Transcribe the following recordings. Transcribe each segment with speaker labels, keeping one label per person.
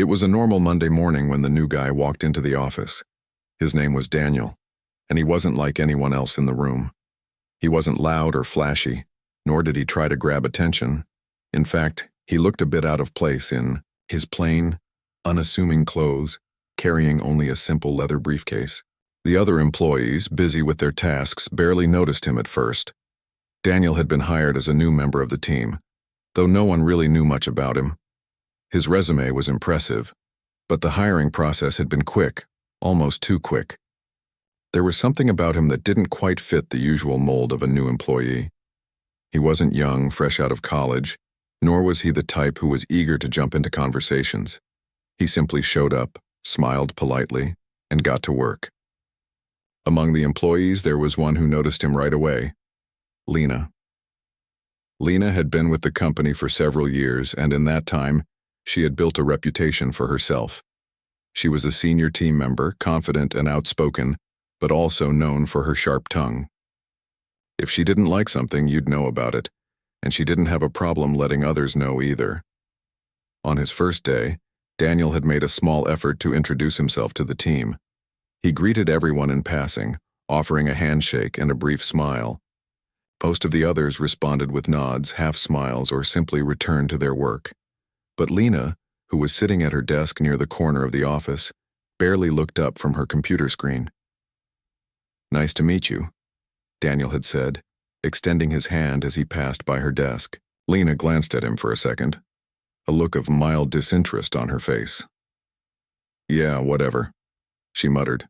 Speaker 1: It was a normal Monday morning when the new guy walked into the office. His name was Daniel, and he wasn't like anyone else in the room. He wasn't loud or flashy, nor did he try to grab attention. In fact, he looked a bit out of place in his plain, unassuming clothes, carrying only a simple leather briefcase. The other employees, busy with their tasks, barely noticed him at first. Daniel had been hired as a new member of the team, though no one really knew much about him. His resume was impressive, but the hiring process had been quick, almost too quick. There was something about him that didn't quite fit the usual mold of a new employee. He wasn't young, fresh out of college, nor was he the type who was eager to jump into conversations. He simply showed up, smiled politely, and got to work. Among the employees, there was one who noticed him right away: Lena. Lena had been with the company for several years, and in that time, she had built a reputation for herself. She was a senior team member, confident and outspoken, but also known for her sharp tongue. If she didn't like something, you'd know about it, and she didn't have a problem letting others know either. On his first day, Daniel had made a small effort to introduce himself to the team. He greeted everyone in passing, offering a handshake and a brief smile. Most of the others responded with nods, half smiles, or simply returned to their work. But Lena, who was sitting at her desk near the corner of the office, barely looked up from her computer screen. "Nice to meet you," Daniel had said, extending his hand as he passed by her desk. Lena glanced at him for a second, a look of mild disinterest on her face. "Yeah, whatever," she muttered,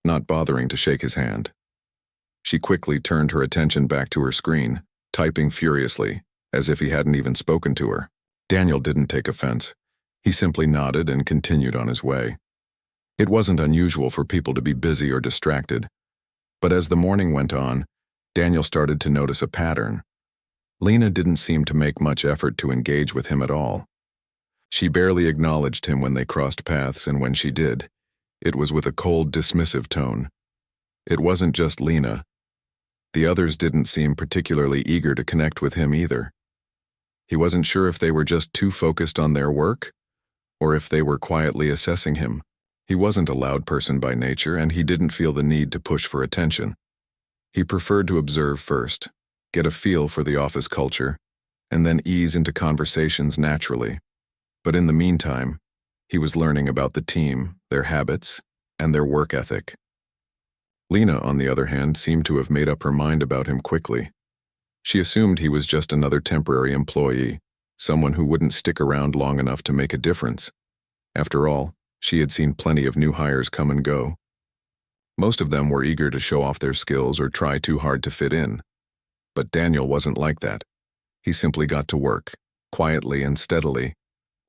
Speaker 1: not bothering to shake his hand. She quickly turned her attention back to her screen, typing furiously, as if he hadn't even spoken to her. Daniel didn't take offense. He simply nodded and continued on his way. It wasn't unusual for people to be busy or distracted, but as the morning went on, Daniel started to notice a pattern. Lena didn't seem to make much effort to engage with him at all. She barely acknowledged him when they crossed paths, and when she did, it was with a cold, dismissive tone. It wasn't just Lena. The others didn't seem particularly eager to connect with him either. He wasn't sure if they were just too focused on their work, or if they were quietly assessing him. He wasn't a loud person by nature, and he didn't feel the need to push for attention. He preferred to observe first, get a feel for the office culture, and then ease into conversations naturally. But in the meantime, he was learning about the team, their habits, and their work ethic. Lena, on the other hand, seemed to have made up her mind about him quickly. She assumed he was just another temporary employee, someone who wouldn't stick around long enough to make a difference. After all, she had seen plenty of new hires come and go. Most of them were eager to show off their skills or try too hard to fit in. But Daniel wasn't like that. He simply got to work, quietly and steadily,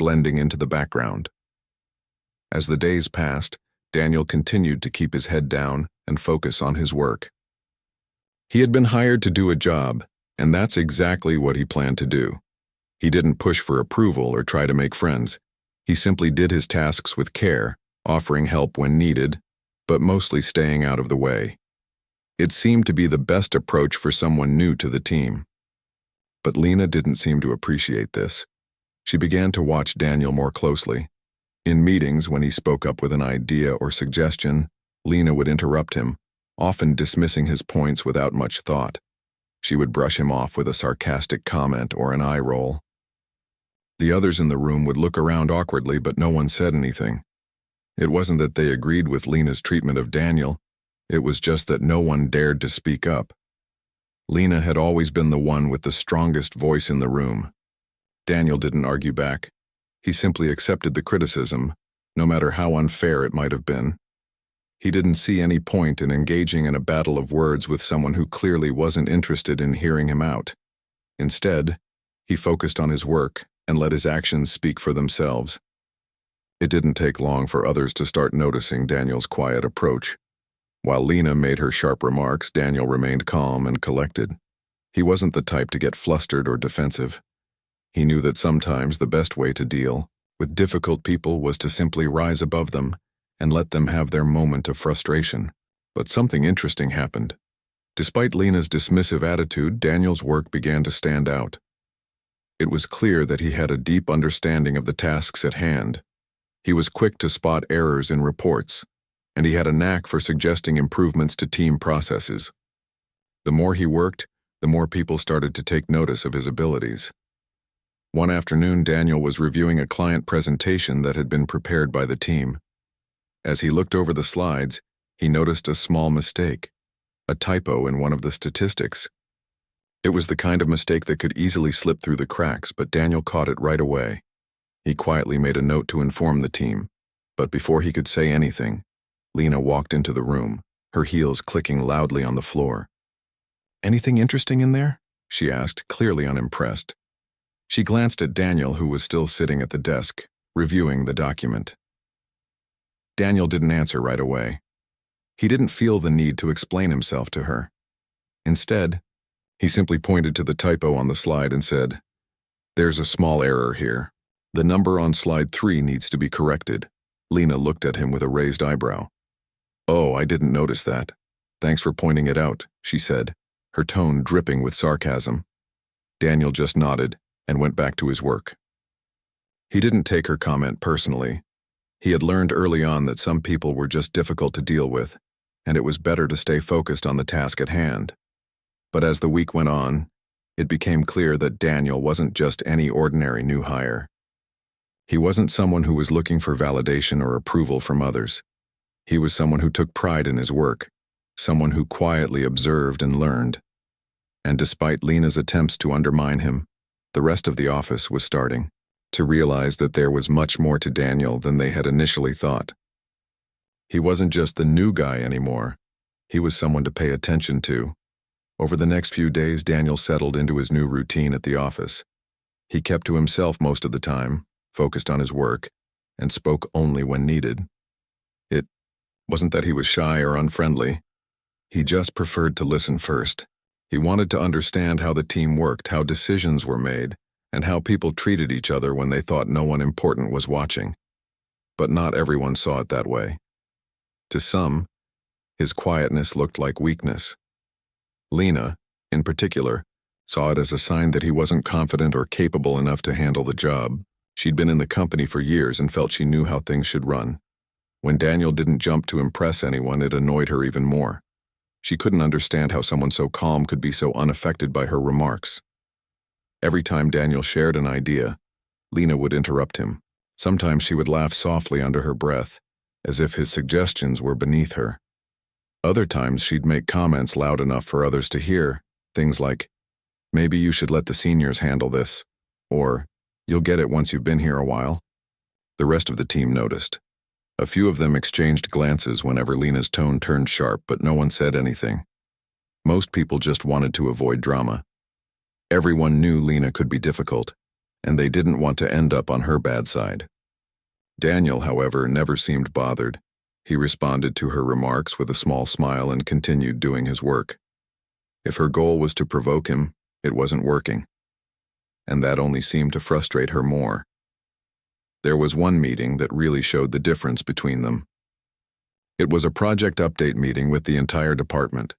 Speaker 1: blending into the background. As the days passed, Daniel continued to keep his head down and focus on his work. He had been hired to do a job, and that's exactly what he planned to do. He didn't push for approval or try to make friends. He simply did his tasks with care, offering help when needed, but mostly staying out of the way. It seemed to be the best approach for someone new to the team. But Lena didn't seem to appreciate this. She began to watch Daniel more closely. In meetings, when he spoke up with an idea or suggestion, Lena would interrupt him, often dismissing his points without much thought. She would brush him off with a sarcastic comment or an eye roll. The others in the room would look around awkwardly, but no one said anything. It wasn't that they agreed with Lena's treatment of Daniel. It was just that no one dared to speak up. Lena had always been the one with the strongest voice in the room. Daniel didn't argue back. He simply accepted the criticism, no matter how unfair it might have been. He didn't see any point in engaging in a battle of words with someone who clearly wasn't interested in hearing him out. Instead, he focused on his work and let his actions speak for themselves. It didn't take long for others to start noticing Daniel's quiet approach. While Lena made her sharp remarks, Daniel remained calm and collected. He wasn't the type to get flustered or defensive. He knew that sometimes the best way to deal with difficult people was to simply rise above them and let them have their moment of frustration. But something interesting happened. Despite Lena's dismissive attitude, Daniel's work began to stand out. It was clear that he had a deep understanding of the tasks at hand. He was quick to spot errors in reports, and he had a knack for suggesting improvements to team processes. The more he worked, the more people started to take notice of his abilities. One afternoon, Daniel was reviewing a client presentation that had been prepared by the team. As he looked over the slides, he noticed a small mistake, a typo in one of the statistics. It was the kind of mistake that could easily slip through the cracks, but Daniel caught it right away. He quietly made a note to inform the team, but before he could say anything, Lena walked into the room, her heels clicking loudly on the floor. "Anything interesting in there?" she asked, clearly unimpressed. She glanced at Daniel, who was still sitting at the desk, reviewing the document. Daniel didn't answer right away. He didn't feel the need to explain himself to her. Instead, he simply pointed to the typo on the slide and said, "There's a small error here. The number on slide 3 needs to be corrected." Lena looked at him with a raised eyebrow. "Oh, I didn't notice that. Thanks for pointing it out," she said, her tone dripping with sarcasm. Daniel just nodded and went back to his work. He didn't take her comment personally. He had learned early on that some people were just difficult to deal with, and it was better to stay focused on the task at hand. But as the week went on, it became clear that Daniel wasn't just any ordinary new hire. He wasn't someone who was looking for validation or approval from others. He was someone who took pride in his work, someone who quietly observed and learned. And despite Lena's attempts to undermine him, the rest of the office was starting to realize that there was much more to Daniel than they had initially thought. He wasn't just the new guy anymore. He was someone to pay attention to. Over the next few days, Daniel settled into his new routine at the office. He kept to himself most of the time, focused on his work, and spoke only when needed. It wasn't that he was shy or unfriendly. He just preferred to listen first. He wanted to understand how the team worked, how decisions were made, and how people treated each other when they thought no one important was watching. But not everyone saw it that way. To some, his quietness looked like weakness. Lena, in particular, saw it as a sign that he wasn't confident or capable enough to handle the job. She'd been in the company for years and felt she knew how things should run. When Daniel didn't jump to impress anyone, it annoyed her even more. She couldn't understand how someone so calm could be so unaffected by her remarks. Every time Daniel shared an idea, Lena would interrupt him. Sometimes she would laugh softly under her breath, as if his suggestions were beneath her. Other times she'd make comments loud enough for others to hear, things like, "Maybe you should let the seniors handle this," or, "You'll get it once you've been here a while." The rest of the team noticed. A few of them exchanged glances whenever Lena's tone turned sharp, but no one said anything. Most people just wanted to avoid drama. Everyone knew Lena could be difficult, and they didn't want to end up on her bad side. Daniel, however, never seemed bothered. He responded to her remarks with a small smile and continued doing his work. If her goal was to provoke him, it wasn't working. And that only seemed to frustrate her more. There was one meeting that really showed the difference between them. It was a project update meeting with the entire department.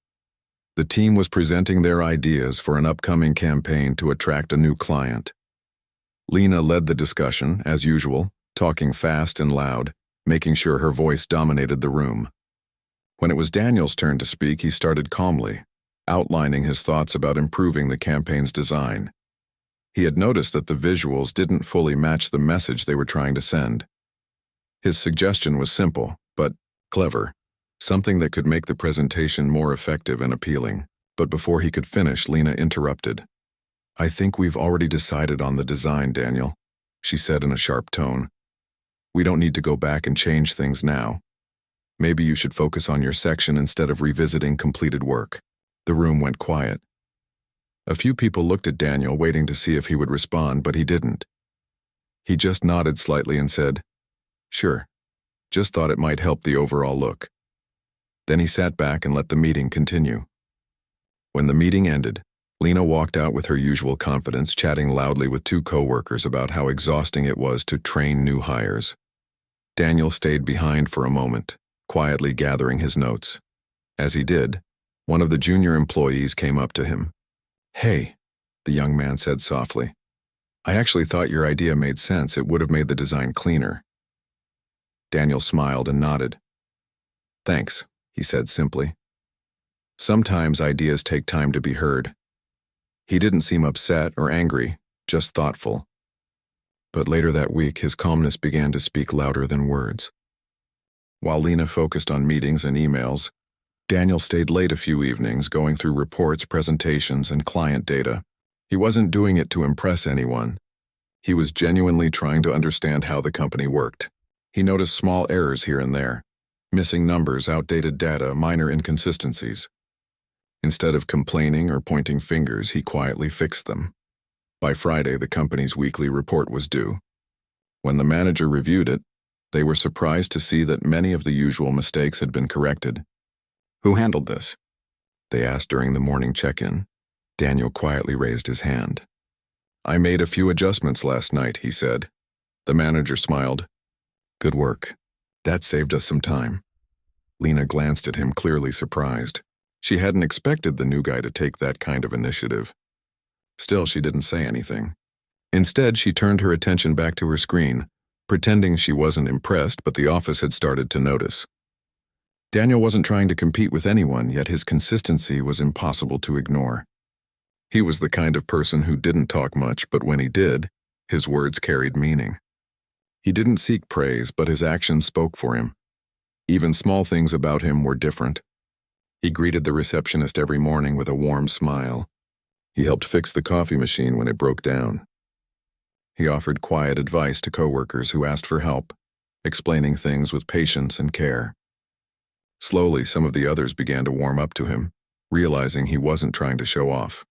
Speaker 1: The team was presenting their ideas for an upcoming campaign to attract a new client. Lena led the discussion, as usual, talking fast and loud, making sure her voice dominated the room. When it was Daniel's turn to speak, he started calmly, outlining his thoughts about improving the campaign's design. He had noticed that the visuals didn't fully match the message they were trying to send. His suggestion was simple, but clever, something that could make the presentation more effective and appealing. But before he could finish, Lena interrupted. "I think we've already decided on the design, Daniel," she said in a sharp tone. "We don't need to go back and change things now. Maybe you should focus on your section instead of revisiting completed work." The room went quiet. A few people looked at Daniel, waiting to see if he would respond, but he didn't. He just nodded slightly and said, "Sure, just thought it might help the overall look." Then he sat back and let the meeting continue. When the meeting ended, Lena walked out with her usual confidence, chatting loudly with two coworkers about how exhausting it was to train new hires. Daniel stayed behind for a moment, quietly gathering his notes. As he did, one of the junior employees came up to him. "Hey," the young man said softly. "I actually thought your idea made sense. It would have made the design cleaner." Daniel smiled and nodded. "Thanks," he said simply. Sometimes ideas take time to be heard. He didn't seem upset or angry, just thoughtful. But later that week, his calmness began to speak louder than words. While Lena focused on meetings and emails, Daniel stayed late a few evenings going through reports, presentations, and client data. He wasn't doing it to impress anyone. He was genuinely trying to understand how the company worked. He noticed small errors here and there, missing numbers, outdated data, minor inconsistencies. Instead of complaining or pointing fingers, he quietly fixed them. By Friday, the company's weekly report was due. When the manager reviewed it, they were surprised to see that many of the usual mistakes had been corrected. "Who handled this?" they asked during the morning check-in. Daniel quietly raised his hand. "I made a few adjustments last night," he said. The manager smiled. "Good work. That saved us some time." Lena glanced at him, clearly surprised. She hadn't expected the new guy to take that kind of initiative. Still, she didn't say anything. Instead, she turned her attention back to her screen, pretending she wasn't impressed, but the office had started to notice. Daniel wasn't trying to compete with anyone, yet his consistency was impossible to ignore. He was the kind of person who didn't talk much, but when he did, his words carried meaning. He didn't seek praise, but his actions spoke for him. Even small things about him were different. He greeted the receptionist every morning with a warm smile. He helped fix the coffee machine when it broke down. He offered quiet advice to coworkers who asked for help, explaining things with patience and care. Slowly, some of the others began to warm up to him, realizing he wasn't trying to show off.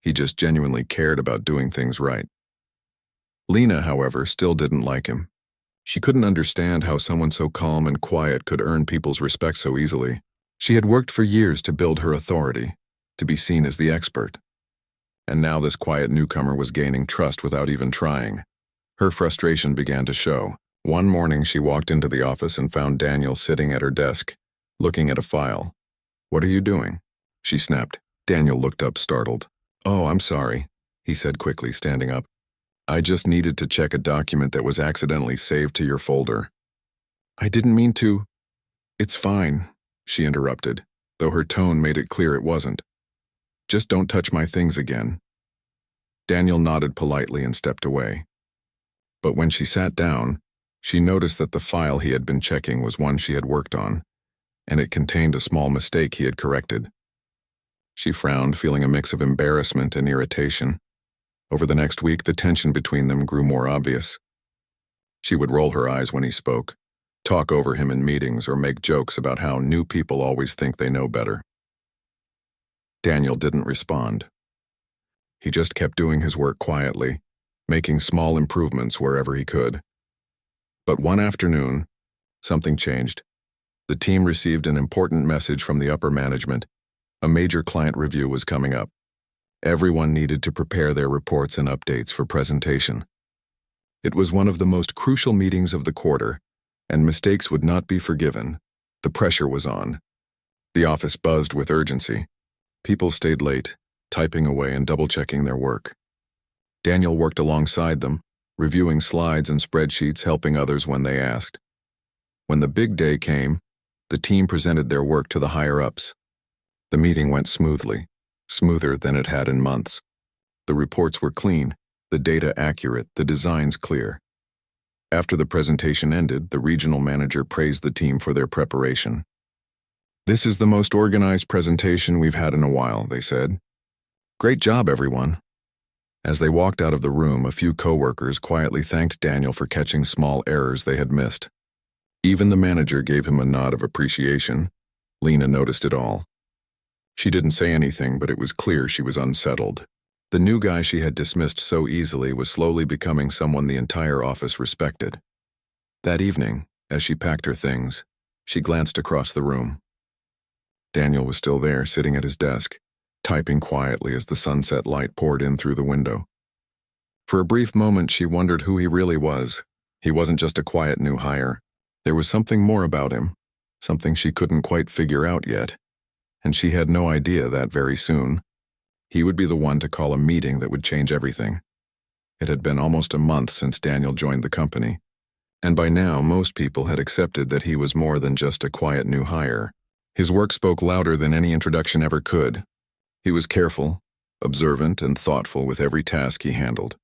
Speaker 1: He just genuinely cared about doing things right. Lena, however, still didn't like him. She couldn't understand how someone so calm and quiet could earn people's respect so easily. She had worked for years to build her authority, to be seen as the expert. And now this quiet newcomer was gaining trust without even trying. Her frustration began to show. One morning she walked into the office and found Daniel sitting at her desk, looking at a file. "What are you doing?" she snapped. Daniel looked up, startled. "Oh, I'm sorry," he said quickly, standing up. "I just needed to check a document that was accidentally saved to your folder." "I didn't mean to." "It's fine," she interrupted, though her tone made it clear it wasn't. "Just don't touch my things again." Daniel nodded politely and stepped away. But when she sat down, she noticed that the file he had been checking was one she had worked on, and it contained a small mistake he had corrected. She frowned, feeling a mix of embarrassment and irritation. Over the next week, the tension between them grew more obvious. She would roll her eyes when he spoke, talk over him in meetings, or make jokes about how new people always think they know better. Daniel didn't respond. He just kept doing his work quietly, making small improvements wherever he could. But one afternoon, something changed. The team received an important message from the upper management. A major client review was coming up. Everyone needed to prepare their reports and updates for presentation. It was one of the most crucial meetings of the quarter, and mistakes would not be forgiven. The pressure was on. The office buzzed with urgency. People stayed late, typing away and double-checking their work. Daniel worked alongside them, reviewing slides and spreadsheets, helping others when they asked. When the big day came, the team presented their work to the higher-ups. The meeting went smoothly, smoother than it had in months. The reports were clean, the data accurate, the designs clear. After the presentation ended, the regional manager praised the team for their preparation. "This is the most organized presentation we've had in a while," they said. "Great job, everyone." As they walked out of the room, a few coworkers quietly thanked Daniel for catching small errors they had missed. Even the manager gave him a nod of appreciation. Lena noticed it all. She didn't say anything, but it was clear she was unsettled. The new guy she had dismissed so easily was slowly becoming someone the entire office respected. That evening, as she packed her things, she glanced across the room. Daniel was still there, sitting at his desk, typing quietly as the sunset light poured in through the window. For a brief moment, she wondered who he really was. He wasn't just a quiet new hire. There was something more about him, something she couldn't quite figure out yet. And she had no idea that very soon, he would be the one to call a meeting that would change everything. It had been almost a month since Daniel joined the company, And by now, most people had accepted that he was more than just a quiet new hire. His work spoke louder than any introduction ever could. He was careful, observant, and thoughtful with every task he handled.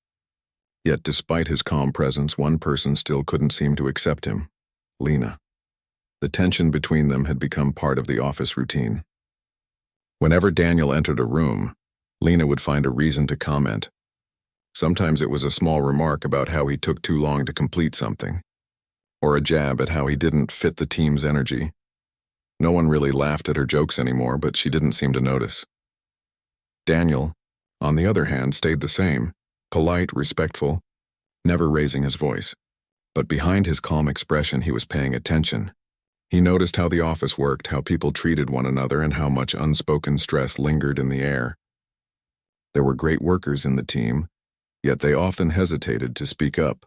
Speaker 1: Yet despite his calm presence, one person still couldn't seem to accept him: Lena. The tension between them had become part of the office routine. Whenever Daniel entered a room, Lena would find a reason to comment. Sometimes it was a small remark about how he took too long to complete something, or a jab at how he didn't fit the team's energy. No one really laughed at her jokes anymore, but she didn't seem to notice. Daniel, on the other hand, stayed the same, polite, respectful, never raising his voice. But behind his calm expression, he was paying attention. He noticed how the office worked, how people treated one another, and how much unspoken stress lingered in the air. There were great workers in the team, yet they often hesitated to speak up.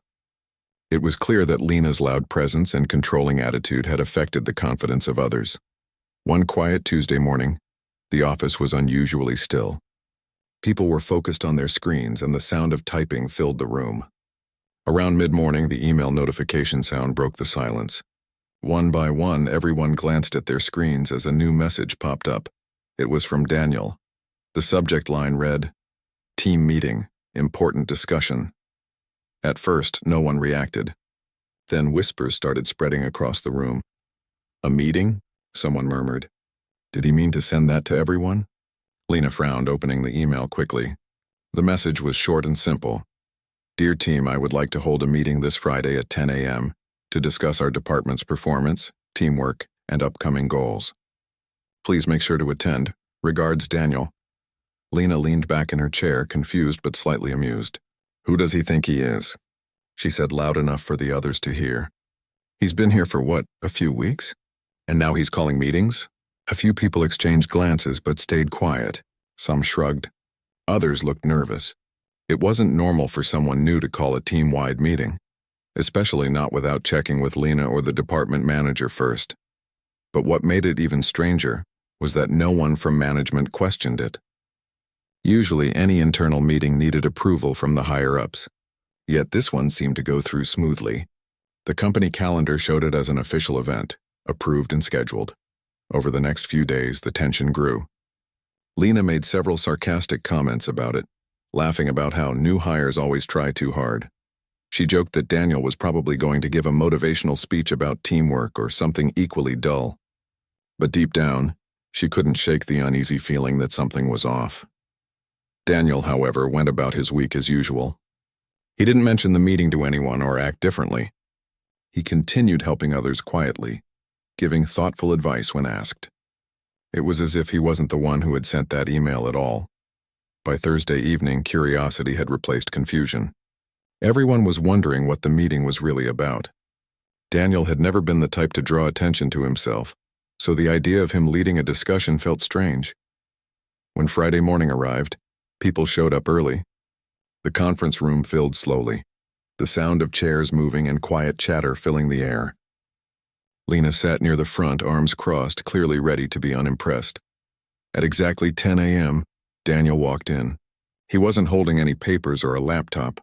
Speaker 1: It was clear that Lena's loud presence and controlling attitude had affected the confidence of others. One quiet Tuesday morning, the office was unusually still. People were focused on their screens, and the sound of typing filled the room. Around mid-morning, the email notification sound broke the silence. One by one, everyone glanced at their screens as a new message popped up. It was from Daniel. The subject line read, "Team meeting, important discussion." At first, no one reacted. Then whispers started spreading across the room. "A meeting?" someone murmured. Did he mean to send that to everyone? Lena frowned, opening the email quickly. The message was short and simple. "Dear team, I would like to hold a meeting this Friday at 10 a.m. to discuss our department's performance, teamwork, and upcoming goals. Please make sure to attend. Regards, Daniel." Lena leaned back in her chair, confused but slightly amused. "Who does he think he is?" she said loud enough for the others to hear. "He's been here for what, a few weeks? And now he's calling meetings?" A few people exchanged glances but stayed quiet. Some shrugged. Others looked nervous. It wasn't normal for someone new to call a team-wide meeting, especially not without checking with Lena or the department manager first. But what made it even stranger was that no one from management questioned it. Usually, any internal meeting needed approval from the higher-ups. Yet this one seemed to go through smoothly. The company calendar showed it as an official event, approved and scheduled. Over the next few days, the tension grew. Lena made several sarcastic comments about it, laughing about how new hires always try too hard. She joked that Daniel was probably going to give a motivational speech about teamwork or something equally dull. But deep down, she couldn't shake the uneasy feeling that something was off. Daniel, however, went about his week as usual. He didn't mention the meeting to anyone or act differently. He continued helping others quietly, giving thoughtful advice when asked. It was as if he wasn't the one who had sent that email at all. By Thursday evening, curiosity had replaced confusion. Everyone was wondering what the meeting was really about. Daniel had never been the type to draw attention to himself, so the idea of him leading a discussion felt strange. When Friday morning arrived, people showed up early. The conference room filled slowly, the sound of chairs moving and quiet chatter filling the air. Lena sat near the front, arms crossed, clearly ready to be unimpressed. At exactly 10 a.m., Daniel walked in. He wasn't holding any papers or a laptop,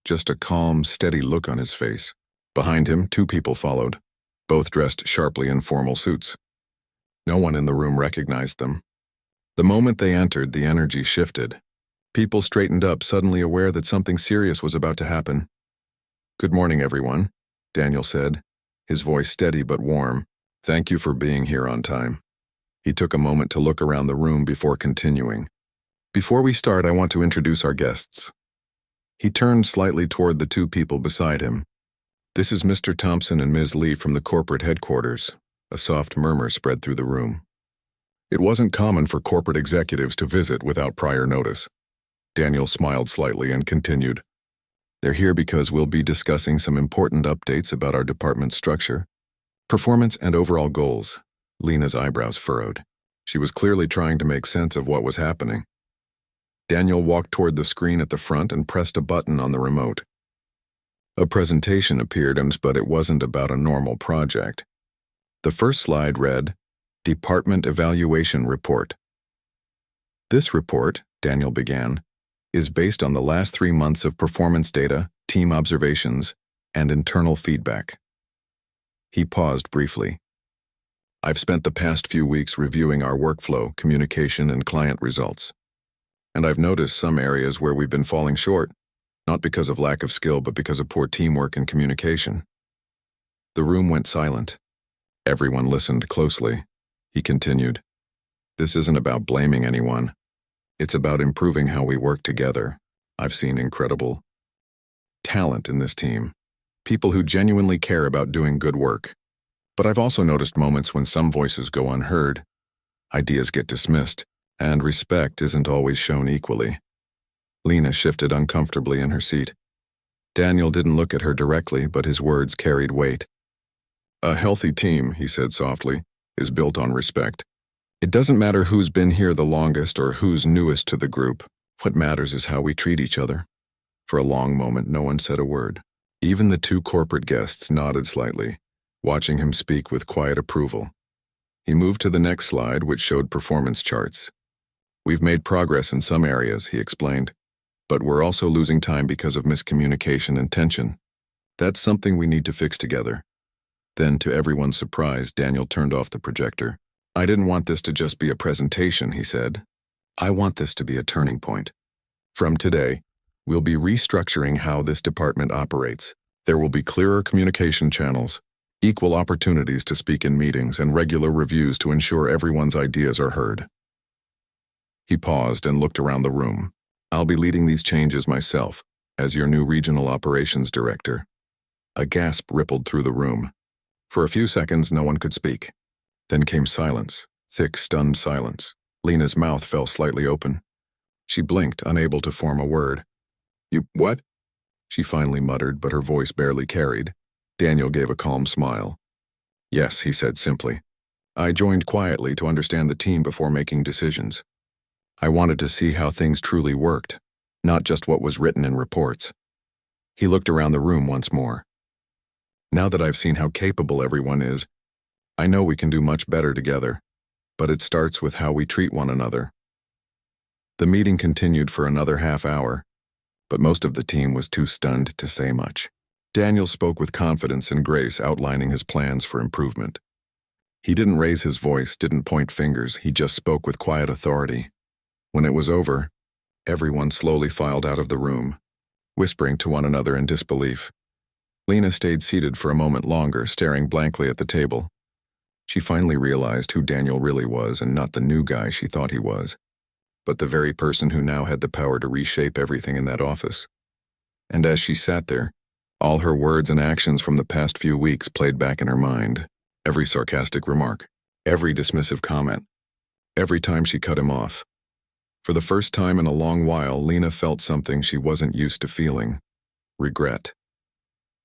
Speaker 1: just a calm, steady look on his face. Behind him, two people followed, both dressed sharply in formal suits. No one in the room recognized them. The moment they entered, the energy shifted. People straightened up, suddenly aware that something serious was about to happen. "Good morning, everyone," Daniel said, his voice steady but warm. "Thank you for being here on time." He took a moment to look around the room before continuing. "Before we start, I want to introduce our guests." He turned slightly toward the two people beside him. "This is Mr. Thompson and Ms. Lee from the corporate headquarters." A soft murmur spread through the room. It wasn't common for corporate executives to visit without prior notice. Daniel smiled slightly and continued. "They're here because we'll be discussing some important updates about our department's structure, performance, and overall goals." Lena's eyebrows furrowed. She was clearly trying to make sense of what was happening. Daniel walked toward the screen at the front and pressed a button on the remote. A presentation appeared, but it wasn't about a normal project. The first slide read, "Department Evaluation Report." "This report," Daniel began, "is based on the last 3 months of performance data, team observations, and internal feedback. He paused briefly. I've spent the past few weeks reviewing our workflow, communication, and client results. And I've noticed some areas where we've been falling short, not because of lack of skill, but because of poor teamwork and communication. The room went silent. Everyone listened closely. He continued, "This isn't about blaming anyone. It's about improving how we work together. I've seen incredible talent in this team. People who genuinely care about doing good work. But I've also noticed moments when some voices go unheard, ideas get dismissed, and respect isn't always shown equally." Lena shifted uncomfortably in her seat. Daniel didn't look at her directly, but his words carried weight. "A healthy team," he said softly, "is built on respect. It doesn't matter who's been here the longest or who's newest to the group. What matters is how we treat each other." For a long moment, no one said a word. Even the two corporate guests nodded slightly, watching him speak with quiet approval. He moved to the next slide, which showed performance charts. "We've made progress in some areas," he explained, "but we're also losing time because of miscommunication and tension. That's something we need to fix together." Then, to everyone's surprise, Daniel turned off the projector. "I didn't want this to just be a presentation," he said. "I want this to be a turning point. From today, we'll be restructuring how this department operates. There will be clearer communication channels, equal opportunities to speak in meetings, and regular reviews to ensure everyone's ideas are heard." He paused and looked around the room. "I'll be leading these changes myself, as your new regional operations director." A gasp rippled through the room. For a few seconds, no one could speak. Then came silence, thick, stunned silence. Lena's mouth fell slightly open. She blinked, unable to form a word. "You, what?" she finally muttered, but her voice barely carried. Daniel gave a calm smile. "Yes," he said simply. "I joined quietly to understand the team before making decisions. I wanted to see how things truly worked, not just what was written in reports." He looked around the room once more. "Now that I've seen how capable everyone is, I know we can do much better together, but it starts with how we treat one another." The meeting continued for another half hour, but most of the team was too stunned to say much. Daniel spoke with confidence and grace, outlining his plans for improvement. He didn't raise his voice, didn't point fingers, he just spoke with quiet authority. When it was over, everyone slowly filed out of the room, whispering to one another in disbelief. Lena stayed seated for a moment longer, staring blankly at the table. She finally realized who Daniel really was, and not the new guy she thought he was, but the very person who now had the power to reshape everything in that office. And as she sat there, all her words and actions from the past few weeks played back in her mind. Every sarcastic remark, every dismissive comment, every time she cut him off. For the first time in a long while, Lena felt something she wasn't used to feeling: regret.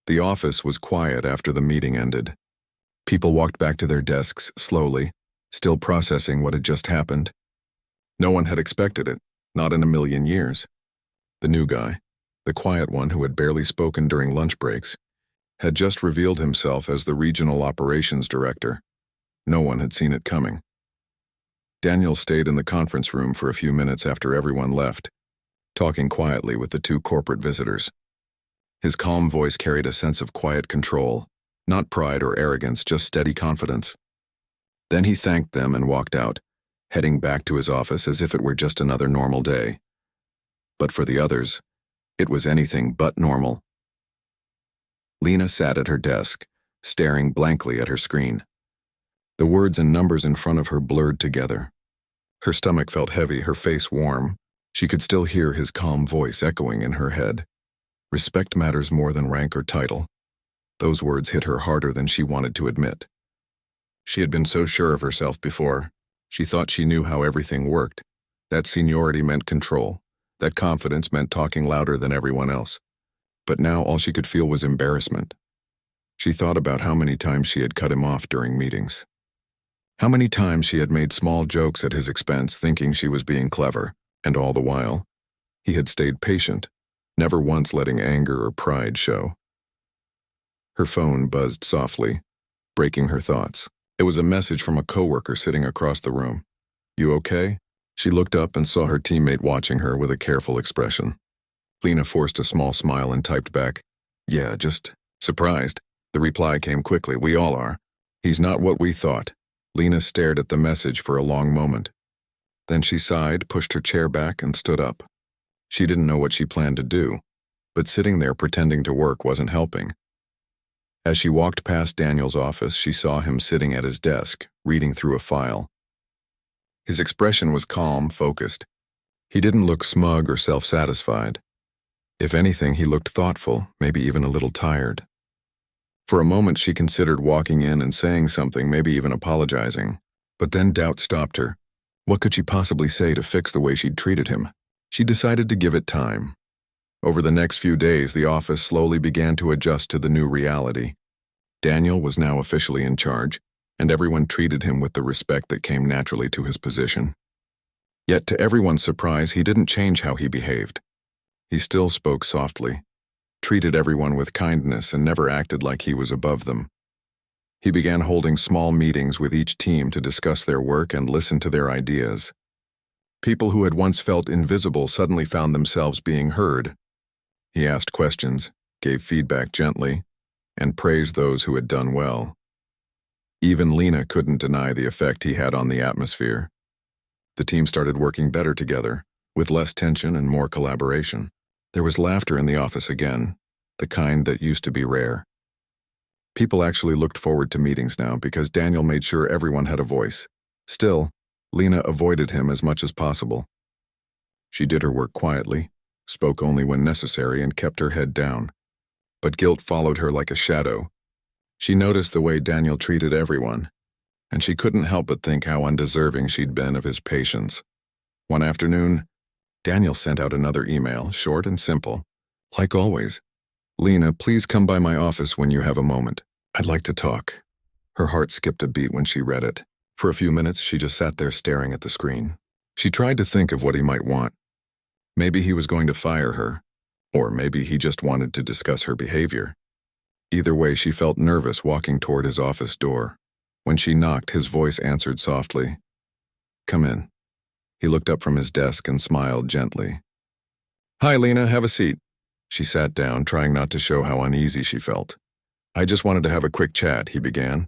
Speaker 1: The office was quiet after the meeting ended. People walked back to their desks slowly, still processing what had just happened. No one had expected it, not in a million years. The new guy, the quiet one who had barely spoken during lunch breaks, had just revealed himself as the regional operations director. No one had seen it coming. Daniel stayed in the conference room for a few minutes after everyone left, talking quietly with the two corporate visitors. His calm voice carried a sense of quiet control, not pride or arrogance, just steady confidence. Then he thanked them and walked out, heading back to his office as if it were just another normal day. But for the others, it was anything but normal. Lena sat at her desk, staring blankly at her screen. The words and numbers in front of her blurred together. Her stomach felt heavy, her face warm. She could still hear his calm voice echoing in her head. Respect matters more than rank or title. Those words hit her harder than she wanted to admit. She had been so sure of herself before. She thought she knew how everything worked. That seniority meant control. That confidence meant talking louder than everyone else. But now all she could feel was embarrassment. She thought about how many times she had cut him off during meetings. How many times she had made small jokes at his expense, thinking she was being clever, and all the while, he had stayed patient, never once letting anger or pride show. Her phone buzzed softly, breaking her thoughts. It was a message from a coworker sitting across the room. "You okay?" She looked up and saw her teammate watching her with a careful expression. Lena forced a small smile and typed back, "Yeah, just Surprised, the reply came quickly. We all are. He's not what we thought. Lena stared at the message for a long moment. Then she sighed, pushed her chair back, and stood up. She didn't know what she planned to do, but sitting there pretending to work wasn't helping. As she walked past Daniel's office, she saw him sitting at his desk, reading through a file. His expression was calm, focused. He didn't look smug or self-satisfied. If anything, he looked thoughtful, maybe even a little tired. For a moment, she considered walking in and saying something, maybe even apologizing. But then doubt stopped her. What could she possibly say to fix the way she'd treated him? She decided to give it time. Over the next few days, the office slowly began to adjust to the new reality. Daniel was now officially in charge, and everyone treated him with the respect that came naturally to his position. Yet to everyone's surprise, he didn't change how he behaved. He still spoke softly, treated everyone with kindness, and never acted like he was above them. He began holding small meetings with each team to discuss their work and listen to their ideas. People who had once felt invisible suddenly found themselves being heard. He asked questions, gave feedback gently, and praised those who had done well. Even Lena couldn't deny the effect he had on the atmosphere. The team started working better together, with less tension and more collaboration. There was laughter in the office again, the kind that used to be rare. People actually looked forward to meetings now because Daniel made sure everyone had a voice. Still, Lena avoided him as much as possible. She did her work quietly, spoke only when necessary, and kept her head down. But guilt followed her like a shadow. She noticed the way Daniel treated everyone, and she couldn't help but think how undeserving she'd been of his patience. One afternoon, Daniel sent out another email, short and simple. Like always, Lena, please come by my office when you have a moment. I'd like to talk. Her heart skipped a beat when she read it. For a few minutes, she just sat there staring at the screen. She tried to think of what he might want. Maybe he was going to fire her, or maybe he just wanted to discuss her behavior. Either way, she felt nervous walking toward his office door. When she knocked, his voice answered softly. Come in. He looked up from his desk and smiled gently. Hi, Lena, have a seat. She sat down, trying not to show how uneasy she felt. I just wanted to have a quick chat, he began.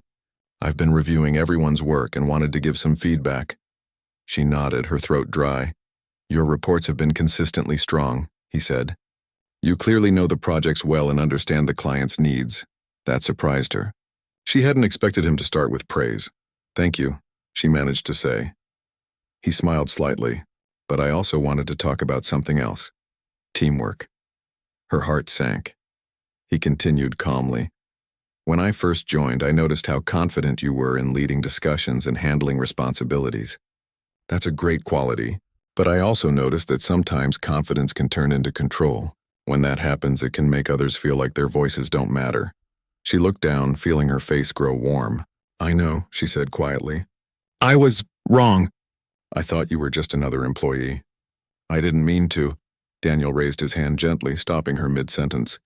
Speaker 1: I've been reviewing everyone's work and wanted to give some feedback. She nodded, her throat dry. Your reports have been consistently strong, he said. You clearly know the projects well and understand the client's needs. That surprised her. She hadn't expected him to start with praise. Thank you, she managed to say. He smiled slightly, but I also wanted to talk about something else. Teamwork. Her heart sank. He continued calmly. When I first joined, I noticed how confident you were in leading discussions and handling responsibilities. That's a great quality, but I also noticed that sometimes confidence can turn into control. When that happens, it can make others feel like their voices don't matter. She looked down, feeling her face grow warm. I know, she said quietly. I was wrong. I thought you were just another employee. I didn't mean to. Daniel raised his hand gently, stopping her mid-sentence.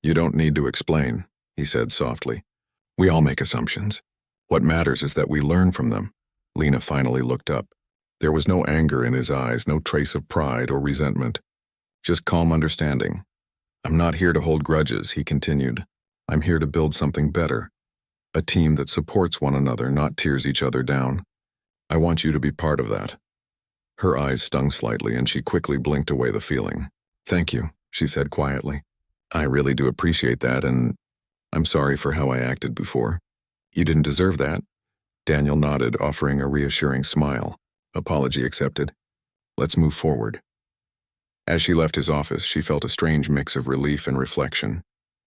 Speaker 1: You don't need to explain, he said softly. We all make assumptions. What matters is that we learn from them. Lena finally looked up. There was no anger in his eyes, no trace of pride or resentment. Just calm understanding. I'm not here to hold grudges, he continued. I'm here to build something better. A team that supports one another, not tears each other down. I want you to be part of that. Her eyes stung slightly and she quickly blinked away the feeling. Thank you, she said quietly. I really do appreciate that, and I'm sorry for how I acted before. You didn't deserve that. Daniel nodded, offering a reassuring smile. Apology accepted. Let's move forward. As she left his office, she felt a strange mix of relief and reflection.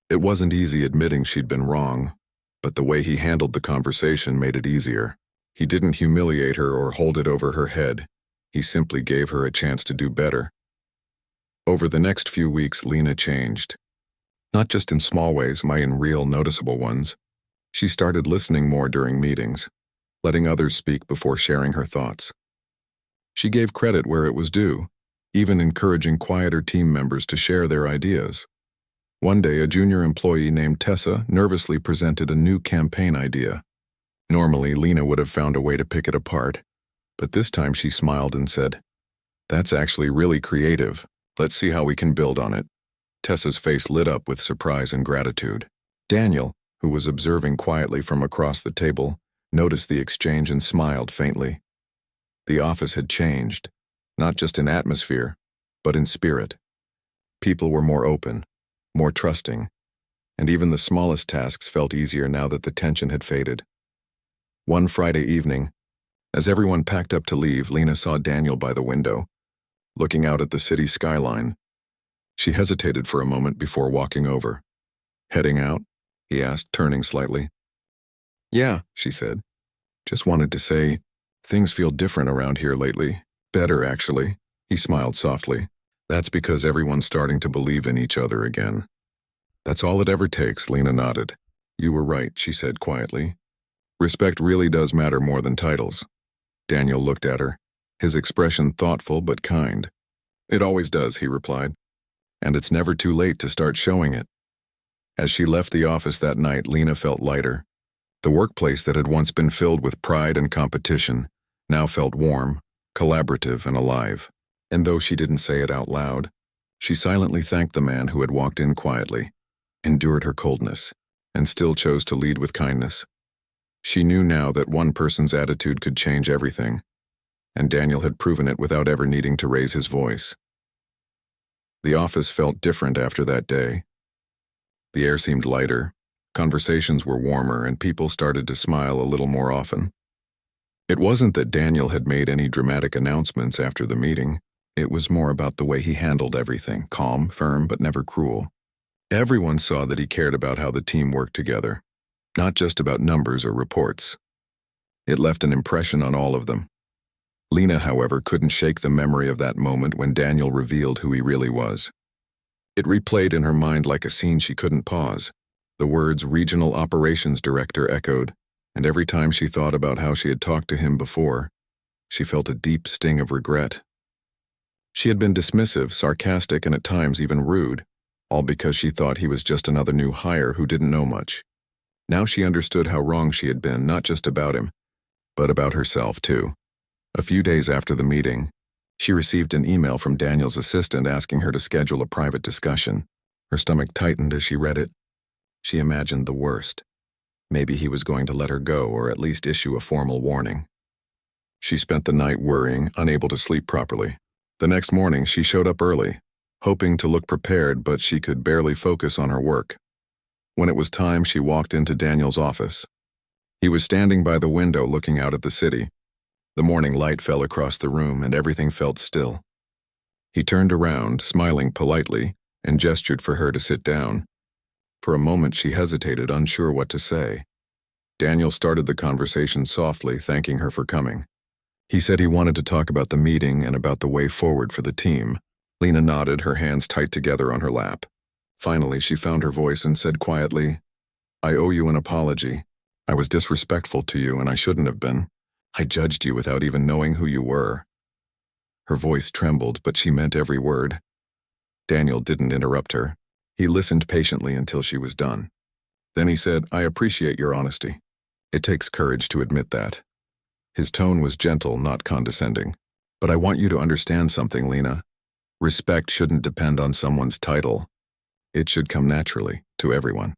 Speaker 1: It wasn't easy admitting she'd been wrong, but the way he handled the conversation made it easier. He didn't humiliate her or hold it over her head. He simply gave her a chance to do better. Over the next few weeks, Lena changed. Not just in small ways, but in real, noticeable ones. She started listening more during meetings, letting others speak before sharing her thoughts. She gave credit where it was due, even encouraging quieter team members to share their ideas. One day, a junior employee named Tessa nervously presented a new campaign idea. Normally, Lena would have found a way to pick it apart, but this time she smiled and said, That's actually really creative. Let's see how we can build on it. Tessa's face lit up with surprise and gratitude. Daniel, who was observing quietly from across the table, noticed the exchange and smiled faintly. The office had changed, not just in atmosphere, but in spirit. People were more open, more trusting, and even the smallest tasks felt easier now that the tension had faded. One Friday evening, as everyone packed up to leave, Lena saw Daniel by the window, looking out at the city skyline. She hesitated for a moment before walking over. "Heading out?" he asked, turning slightly. "Yeah," she said. "Just wanted to say, things feel different around here lately. Better, actually." He smiled softly. "That's because everyone's starting to believe in each other again." "That's all it ever takes," Lena nodded. "You were right," she said quietly. "Respect really does matter more than titles." Daniel looked at her, his expression thoughtful but kind. "It always does," he replied. "And it's never too late to start showing it." As she left the office that night, Lena felt lighter. The workplace that had once been filled with pride and competition now felt warm, collaborative, and alive. And though she didn't say it out loud, she silently thanked the man who had walked in quietly, endured her coldness, and still chose to lead with kindness. She knew now that one person's attitude could change everything, and Daniel had proven it without ever needing to raise his voice. The office felt different after that day. The air seemed lighter, conversations were warmer, and people started to smile a little more often. It wasn't that Daniel had made any dramatic announcements after the meeting. It was more about the way he handled everything, calm, firm, but never cruel. Everyone saw that he cared about how the team worked together, not just about numbers or reports. It left an impression on all of them. Lena, however, couldn't shake the memory of that moment when Daniel revealed who he really was. It replayed in her mind like a scene she couldn't pause. The words "Regional Operations Director" echoed, and every time she thought about how she had talked to him before, she felt a deep sting of regret. She had been dismissive, sarcastic, and at times even rude, all because she thought he was just another new hire who didn't know much. Now she understood how wrong she had been, not just about him, but about herself too. A few days after the meeting, she received an email from Daniel's assistant asking her to schedule a private discussion. Her stomach tightened as she read it. She imagined the worst. Maybe he was going to let her go, or at least issue a formal warning. She spent the night worrying, unable to sleep properly. The next morning, she showed up early, hoping to look prepared, but she could barely focus on her work. When it was time, she walked into Daniel's office. He was standing by the window looking out at the city. The morning light fell across the room and everything felt still. He turned around, smiling politely, and gestured for her to sit down. For a moment she hesitated, unsure what to say. Daniel started the conversation softly, thanking her for coming. He said he wanted to talk about the meeting and about the way forward for the team. Lena nodded, her hands tight together on her lap. Finally, she found her voice and said quietly, "I owe you an apology. I was disrespectful to you, and I shouldn't have been. I judged you without even knowing who you were." Her voice trembled, but she meant every word. Daniel didn't interrupt her. He listened patiently until she was done. Then he said, "I appreciate your honesty. It takes courage to admit that." His tone was gentle, not condescending. "But I want you to understand something, Lena. Respect shouldn't depend on someone's title. It should come naturally, to everyone.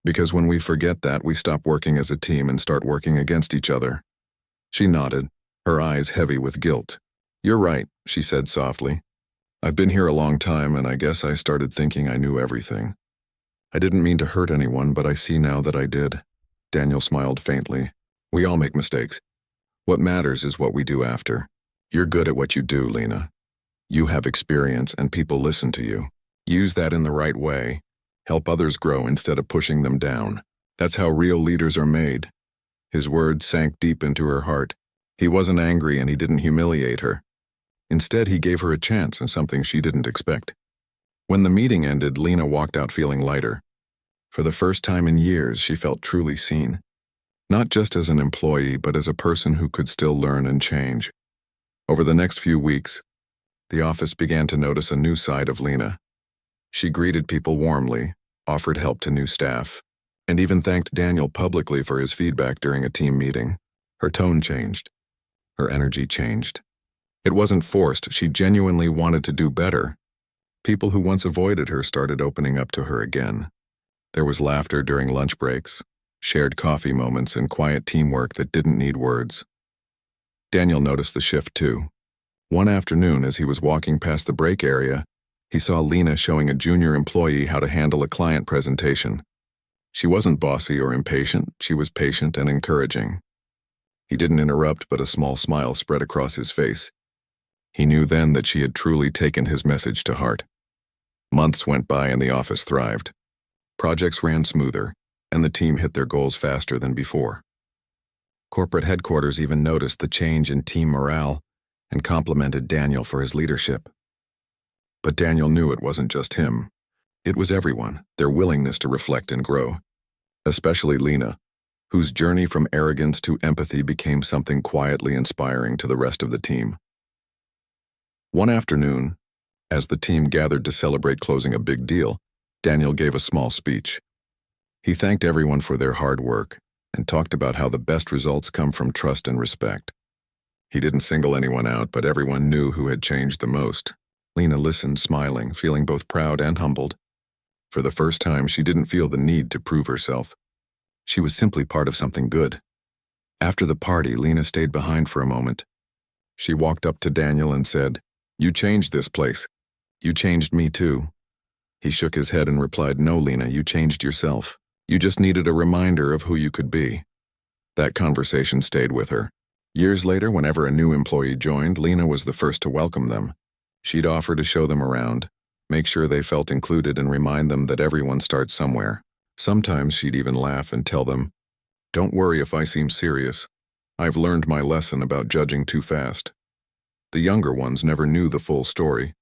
Speaker 1: Because when we forget that, we stop working as a team and start working against each other." She nodded, her eyes heavy with guilt. "You're right," she said softly. "I've been here a long time, and I guess I started thinking I knew everything. I didn't mean to hurt anyone, but I see now that I did." Daniel smiled faintly. "We all make mistakes. What matters is what we do after. You're good at what you do, Lena. You have experience, and people listen to you. Use that in the right way. Help others grow instead of pushing them down. That's how real leaders are made." His words sank deep into her heart. He wasn't angry, and he didn't humiliate her. Instead, he gave her a chance and something she didn't expect. When the meeting ended, Lena walked out feeling lighter. For the first time in years, she felt truly seen. Not just as an employee, but as a person who could still learn and change. Over the next few weeks, the office began to notice a new side of Lena. She greeted people warmly, offered help to new staff, and even thanked Daniel publicly for his feedback during a team meeting. Her tone changed. Her energy changed. It wasn't forced. She genuinely wanted to do better. People who once avoided her started opening up to her again. There was laughter during lunch breaks, shared coffee moments, and quiet teamwork that didn't need words. Daniel noticed the shift too. One afternoon, as he was walking past the break area, he saw Lena showing a junior employee how to handle a client presentation. She wasn't bossy or impatient, she was patient and encouraging. He didn't interrupt, but a small smile spread across his face. He knew then that she had truly taken his message to heart. Months went by and the office thrived. Projects ran smoother, and the team hit their goals faster than before. Corporate headquarters even noticed the change in team morale and complimented Daniel for his leadership. But Daniel knew it wasn't just him. It was everyone, their willingness to reflect and grow. Especially Lena, whose journey from arrogance to empathy became something quietly inspiring to the rest of the team. One afternoon, as the team gathered to celebrate closing a big deal, Daniel gave a small speech. He thanked everyone for their hard work and talked about how the best results come from trust and respect. He didn't single anyone out, but everyone knew who had changed the most. Lena listened, smiling, feeling both proud and humbled. For the first time, she didn't feel the need to prove herself. She was simply part of something good. After the party, Lena stayed behind for a moment. She walked up to Daniel and said, "You changed this place. You changed me too." He shook his head and replied, "No, Lena, you changed yourself. You just needed a reminder of who you could be." That conversation stayed with her. Years later, whenever a new employee joined, Lena was the first to welcome them. She'd offer to show them around, make sure they felt included, and remind them that everyone starts somewhere. Sometimes she'd even laugh and tell them, "Don't worry if I seem serious. I've learned my lesson about judging too fast." The younger ones never knew the full story,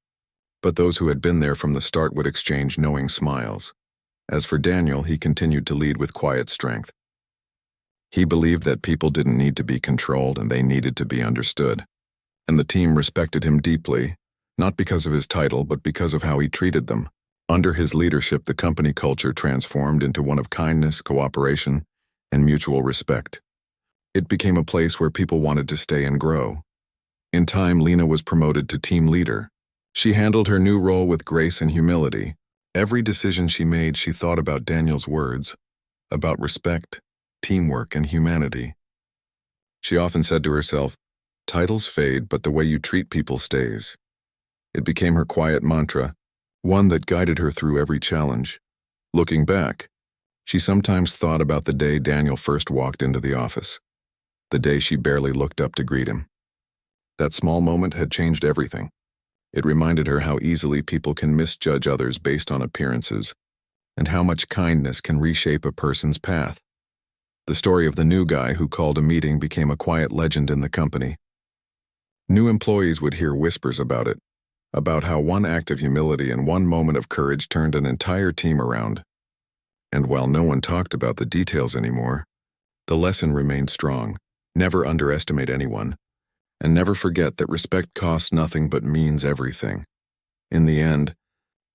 Speaker 1: but those who had been there from the start would exchange knowing smiles. As for Daniel, he continued to lead with quiet strength. He believed that people didn't need to be controlled and they needed to be understood. And the team respected him deeply, not because of his title, but because of how he treated them. Under his leadership, the company culture transformed into one of kindness, cooperation, and mutual respect. It became a place where people wanted to stay and grow. In time, Lena was promoted to team leader. She handled her new role with grace and humility. Every decision she made, she thought about Daniel's words, about respect, teamwork, and humanity. She often said to herself, "Titles fade, but the way you treat people stays." It became her quiet mantra, one that guided her through every challenge. Looking back, she sometimes thought about the day Daniel first walked into the office, the day she barely looked up to greet him. That small moment had changed everything. It reminded her how easily people can misjudge others based on appearances, and how much kindness can reshape a person's path. The story of the new guy who called a meeting became a quiet legend in the company. New employees would hear whispers about it, about how one act of humility and one moment of courage turned an entire team around. And while no one talked about the details anymore, the lesson remained strong. Never underestimate anyone, and never forget that respect costs nothing but means everything. In the end,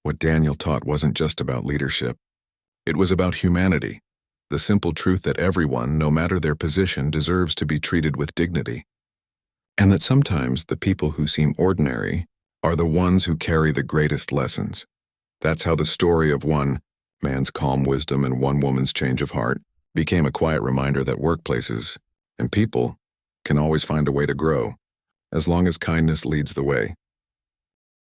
Speaker 1: what Daniel taught wasn't just about leadership. It was about humanity, the simple truth that everyone, no matter their position, deserves to be treated with dignity. And that sometimes the people who seem ordinary are the ones who carry the greatest lessons. That's how the story of one man's calm wisdom and one woman's change of heart became a quiet reminder that workplaces and people can always find a way to grow, as long as kindness leads the way.